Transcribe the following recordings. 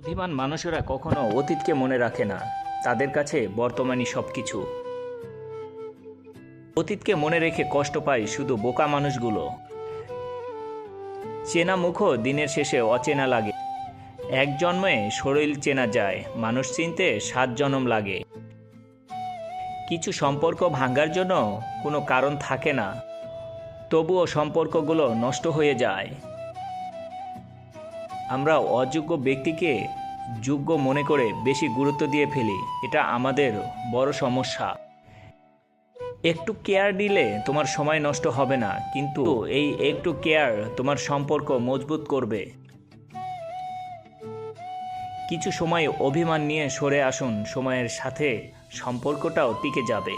বুদ্ধিমান মানুষেরা কখনো অতীতকে মনে রাখে না, তাদের কাছে বর্তমানই সব কিছু। অতীতকে মনে রেখে কষ্ট পায় শুধু বোকা মানুষগুলো। চেনা মুখও দিনের শেষে অচেনা লাগে। এক জন্মে শরীর চেনা যায়, মানুষ চিনতে 7 জন্ম লাগে। কিছু সম্পর্ক ভাঙার জন্য কোনো কারণ থাকে না, তবুও সম্পর্কগুলো নষ্ট হয়ে যায়। আমরা অযোগ্য ব্যক্তিকে যোগ্য মনে করে বেশি গুরুত্ব দিয়ে ফেলি, এটা আমাদের বড় সমস্যা। একটু কেয়ার দিলে তোমার সময় নষ্ট হবে না, কিন্তু এই একটু কেয়ার তোমার সম্পর্ক মজবুত করবে। কিছু সময় অভিমান নিয়ে সরে আসুন, সময়ের সাথে সম্পর্কটাও টিকে যাবে।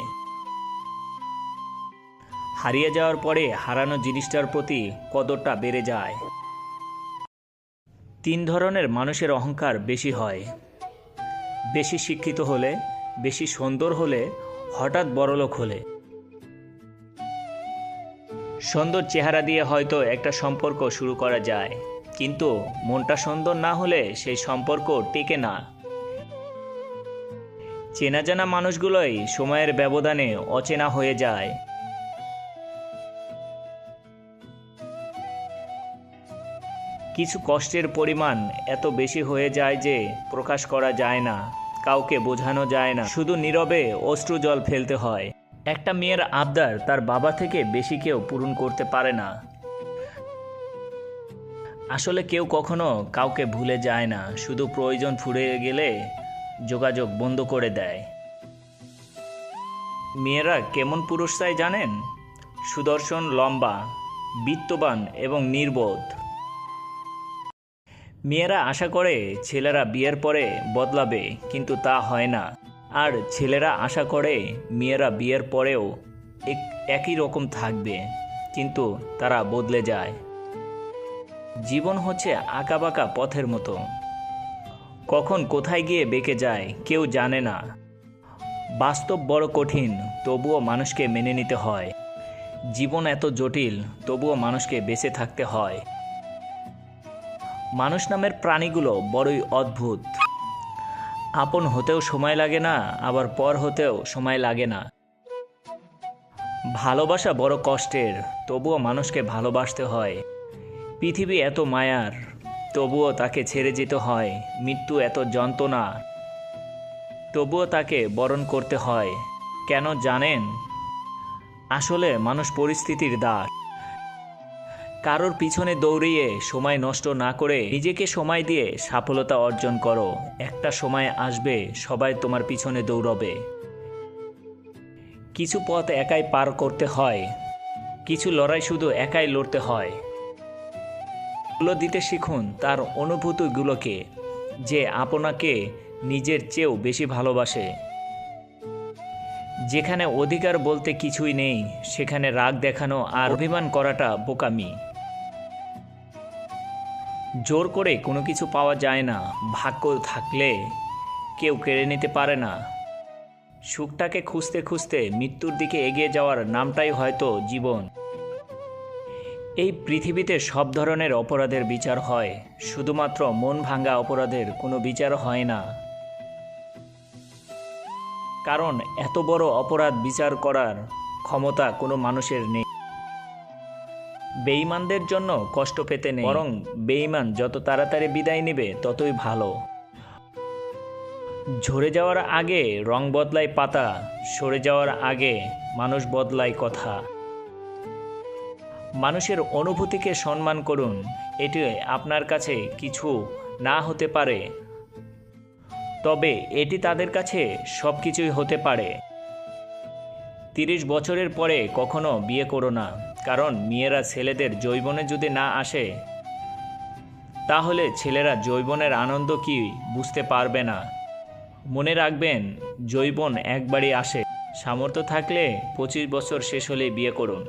হারিয়ে যাওয়ার পরে হারানো জিনিসটার প্রতি কদরটা বেড়ে যায়। 3 ধরনের মানুষের অহংকার বেশি হয়: বেশি শিক্ষিত হলে, বেশি সুন্দর হলে, হঠাৎ বড়লোক হলে। সুন্দর চেহারা দিয়ে হয়তো একটা সম্পর্ক শুরু করা যায়, কিন্তু মনটা সুন্দর না হলে সেই সম্পর্ক টেকে না। চেনা জানা মানুষগুলোই সময়ের ব্যবধানে অচেনা হয়ে যায়। কিছু কষ্টের পরিমাণ এত বেশি হয়ে যায় যে প্রকাশ করা যায় না, কাউকে বোঝানো যায় না, শুধু নীরবে অশ্রু জল ফেলতে হয়। একটা মেয়ের আবদার তার বাবা থেকে বেশি কেউ পূরণ করতে পারে না। আসলে কেউ কখনো কাউকে ভুলে যায় না, শুধু প্রয়োজন ফুরিয়ে গেলে যোগাযোগ বন্ধ করে দেয়। মেয়েরা কেমন পুরুষ চাই জানেন? সুদর্শন, লম্বা, বিত্তবান এবং নির্বোধ। মেয়েরা আশা করে ছেলেরা বিয়ের পরে বদলাবে, কিন্তু তা হয় না। আর ছেলেরা আশা করে মেয়েরা বিয়ের পরেও একই রকম থাকবে, কিন্তু তারা বদলে যায়। জীবন হচ্ছে আঁকাবাঁকা পথের মতো, কখন কোথায় গিয়ে বেঁকে যায় কেউ জানে না। বাস্তব বড় কঠিন, তবুও মানুষকে মেনে নিতে হয়। জীবন এত জটিল, তবুও মানুষকে বেঁচে থাকতে হয়। মানুষ নামের প্রাণীগুলো বড়ই অদ্ভুত। আপন হতেও সময় লাগে না, আবার পর হতেও সময় লাগে না। ভালোবাসা বড় কষ্টের, তবুও মানুষকে ভালোবাসতে হয়। পৃথিবী এত মায়ার, তবুও তাকে ছেড়ে যেতে হয়। মৃত্যু এত যন্ত্রণা, তবুও তাকে বরণ করতে হয়। কেন জানেন? আসলে মানুষ পরিস্থিতির দাস। কারোর পিছনে দৌড়িয়ে সময় নষ্ট না করে নিজেকে সময় দিয়ে সফলতা অর্জন করো। একটা সময় আসবে সবাই তোমার পিছনে দৌড়বে। কিছু পথ একাই পার করতে হয়, কিছু লড়াই শুধু একাই লড়তে হয়। মূল্য দিতে শিখুন তার অনুভূতিগুলোকে, যে আপনাকে নিজের চেয়েও বেশি ভালোবাসে। যেখানে অধিকার বলতে কিছুই নেই, সেখানে রাগ দেখানো আর অভিমান করাটা বোকামি। জোর করে কোনো কিছু পাওয়া যায় না, ভাগ্য থাকলে কেউ কেড়ে নিতে পারে না। সুখটাকে খুঁজতে খুঁজতে মৃত্যুর দিকে এগিয়ে যাওয়ার নামটাই হয়তো জীবন। এই পৃথিবীতে সব ধরনের অপরাধের বিচার হয়, শুধুমাত্র মন ভাঙা অপরাধের কোনো বিচার হয় না। কারণ এত বড় অপরাধ বিচার করার ক্ষমতা কোনো মানুষের নেই। বেঈমানদের জন্য কষ্ট পেতে নেই, বরং বেঈমান যত তাড়াতাড়ি বিদায় নেবে ততই ভালো। ঝরে যাওয়ার আগে রং বদলায় পাতা, সরে যাওয়ার আগে মানুষ বদলায় কথা। মানুষের অনুভূতিকে সম্মান করুন, এটি আপনার কাছে কিছু না হতে পারে, তবে এটি তাদের কাছে সব কিছুই হতে পারে। 30 বছরের পরে কখনো বিয়ে করো না, কারণ মেয়েরা ছেলেদের যৌবনে যদি না আসে, তাহলে ছেলেরা যৌবনের আনন্দ কি বুঝতে পারবে না। মনে রাখবেন, যৌবন একবারই আসে। সামর্থ্য থাকলে 25 বছর শেষ হলেই বিয়ে করুন।